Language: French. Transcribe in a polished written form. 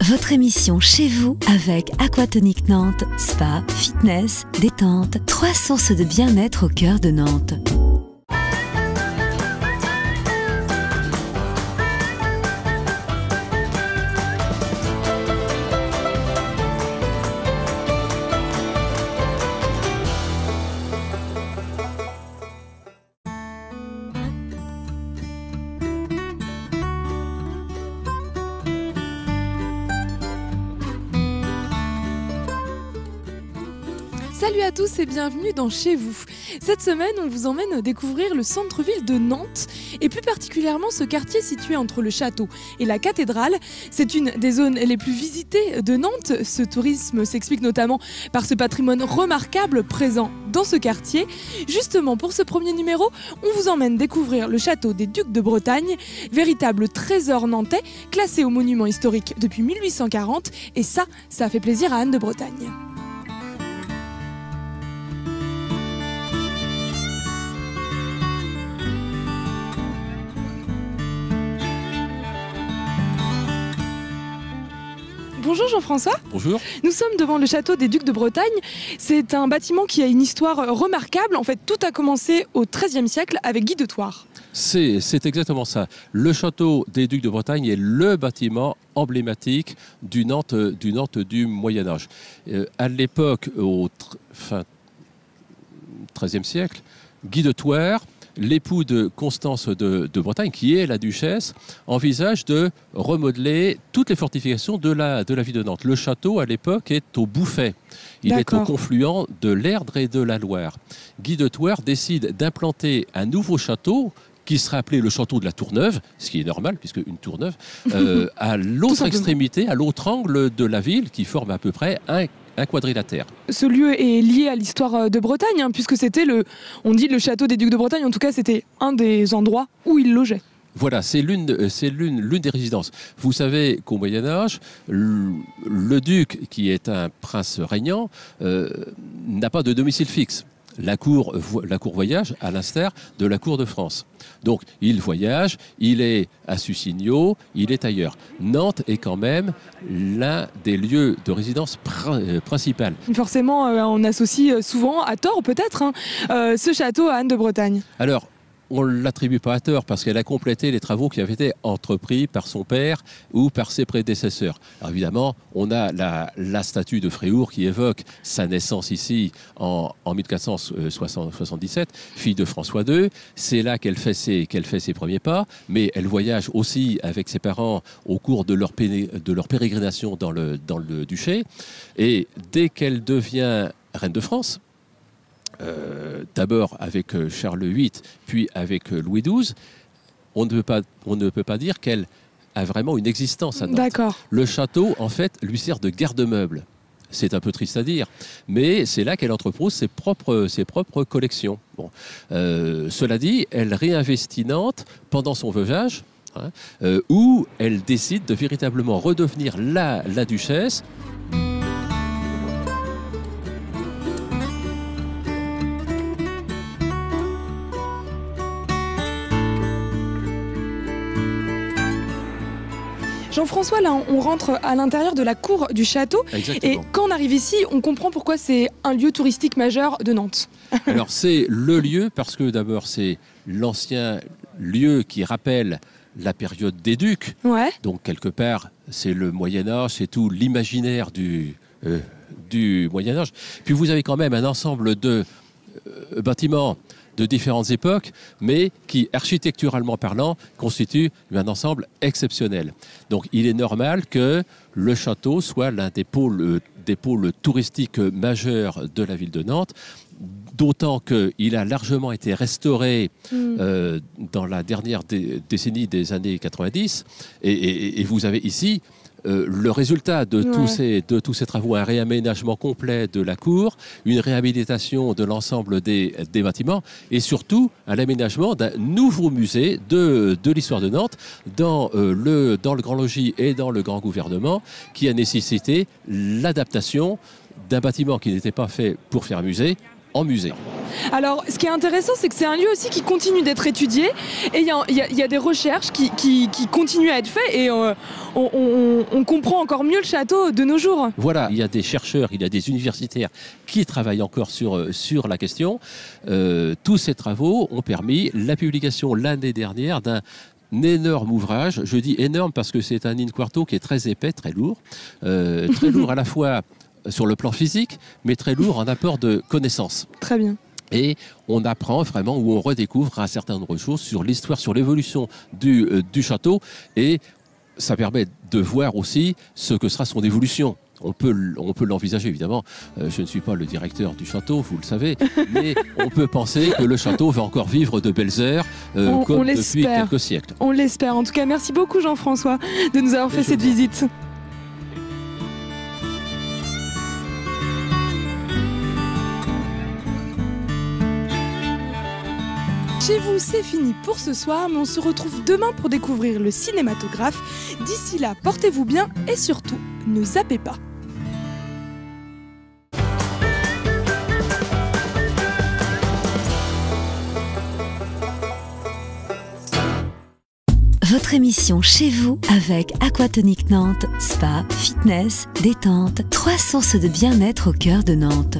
votre émission chez vous avec Aquatonic Nantes, spa, fitness, détente, 3 sources de bien-être au cœur de Nantes. Salut à tous et bienvenue dans Chez vous. Cette semaine, on vous emmène découvrir le centre-ville de Nantes et plus particulièrement ce quartier situé entre le château et la cathédrale. C'est une des zones les plus visitées de Nantes. Ce tourisme s'explique notamment par ce patrimoine remarquable présent dans ce quartier. Justement, pour ce premier numéro, on vous emmène découvrir le château des Ducs de Bretagne, véritable trésor nantais classé au monument historique depuis 1840. Et ça fait plaisir à Anne de Bretagne. Bonjour Jean-François. Bonjour. Nous sommes devant le château des Ducs de Bretagne. C'est un bâtiment qui a une histoire remarquable. En fait, tout a commencé au XIIIe siècle avec Guy de Thouars. C'est exactement ça. Le château des Ducs de Bretagne est le bâtiment emblématique du Nantes du Moyen-Âge. À l'époque, au fin XIIIe siècle, Guy de Thouars, l'époux de Constance de Bretagne, qui est la duchesse, envisage de remodeler toutes les fortifications de la ville de Nantes. Le château, à l'époque, est au Bouffay. Il est au confluent de l'Erdre et de la Loire. Guy de Thouars décide d'implanter un nouveau château qui sera appelé le château de la Tourneuve, ce qui est normal, puisque une tour neuve, à l'autre extrémité, à l'autre angle de la ville, qui forme à peu près un quadrilatère. Ce lieu est lié à l'histoire de Bretagne, puisque c'était on dit le château des Ducs de Bretagne, en tout cas c'était un des endroits où ils logeaient. Voilà, c'est l'une des résidences. Vous savez qu'au Moyen-Âge, le duc, qui est un prince régnant, n'a pas de domicile fixe. La cour voyage à l'instar de la cour de France. Donc, il voyage, il est à Sucigno, il est ailleurs. Nantes est quand même l'un des lieux de résidence principale. Forcément, on associe souvent, à tort peut-être, ce château à Anne de Bretagne. Alors, on ne l'attribue pas à tort parce qu'elle a complété les travaux qui avaient été entrepris par son père ou par ses prédécesseurs. Alors évidemment, on a la statue de Fréour qui évoque sa naissance ici en 1477, fille de François II. C'est là qu'elle fait ses premiers pas, mais elle voyage aussi avec ses parents au cours de leur pérégrination dans le duché. Et dès qu'elle devient reine de France, d'abord avec Charles VIII, puis avec Louis XII, on ne peut pas dire qu'elle a vraiment une existence à Nantes. D'accord. Le château, en fait, lui sert de garde-meuble. C'est un peu triste à dire, mais c'est là qu'elle entrepose ses propres collections. Bon. Cela dit, elle réinvestit Nantes pendant son veuvage, où elle décide de véritablement redevenir la duchesse. Jean-François, là, on rentre à l'intérieur de la cour du château. Exactement. Et quand on arrive ici, on comprend pourquoi c'est un lieu touristique majeur de Nantes. Alors, c'est le lieu parce que d'abord, c'est l'ancien lieu qui rappelle la période des ducs. Ouais. Donc, quelque part, c'est le Moyen-Âge, c'est tout l'imaginaire du Moyen-Âge. Puis, vous avez quand même un ensemble de bâtiments de différentes époques, mais qui, architecturalement parlant, constituent un ensemble exceptionnel. Donc, il est normal que le château soit l'un des pôles touristiques majeurs de la ville de Nantes, d'autant qu'il a largement été restauré dans la dernière décennie des années 90, et vous avez ici le résultat de tous ces travaux, un réaménagement complet de la cour, une réhabilitation de l'ensemble des bâtiments et surtout un aménagement d'un nouveau musée de l'histoire de Nantes dans le Grand Logis et dans le Grand Gouvernement qui a nécessité l'adaptation d'un bâtiment qui n'était pas fait pour faire musée en musée. Alors, ce qui est intéressant, c'est que c'est un lieu aussi qui continue d'être étudié et il y a des recherches qui continuent à être faites et on comprend encore mieux le château de nos jours. Voilà, il y a des chercheurs, il y a des universitaires qui travaillent encore sur la question. Tous ces travaux ont permis la publication l'année dernière d'un énorme ouvrage. Je dis énorme parce que c'est un in-quarto qui est très épais, très lourd à la fois sur le plan physique, mais très lourd en apport de connaissances. Très bien. Et on apprend vraiment, ou on redécouvre un certain nombre de choses sur l'histoire, sur l'évolution du château. Et ça permet de voir aussi ce que sera son évolution. On peut l'envisager, évidemment. Je ne suis pas le directeur du château, vous le savez. Mais on peut penser que le château va encore vivre de belles heures, comme depuis quelques siècles. On l'espère. En tout cas, merci beaucoup Jean-François de nous avoir fait cette visite. Chez vous, c'est fini pour ce soir, mais on se retrouve demain pour découvrir le cinématographe. D'ici là, portez-vous bien et surtout, ne zappez pas. Votre émission Chez vous avec Aquatonic Nantes, spa, fitness, détente, 3 sources de bien-être au cœur de Nantes.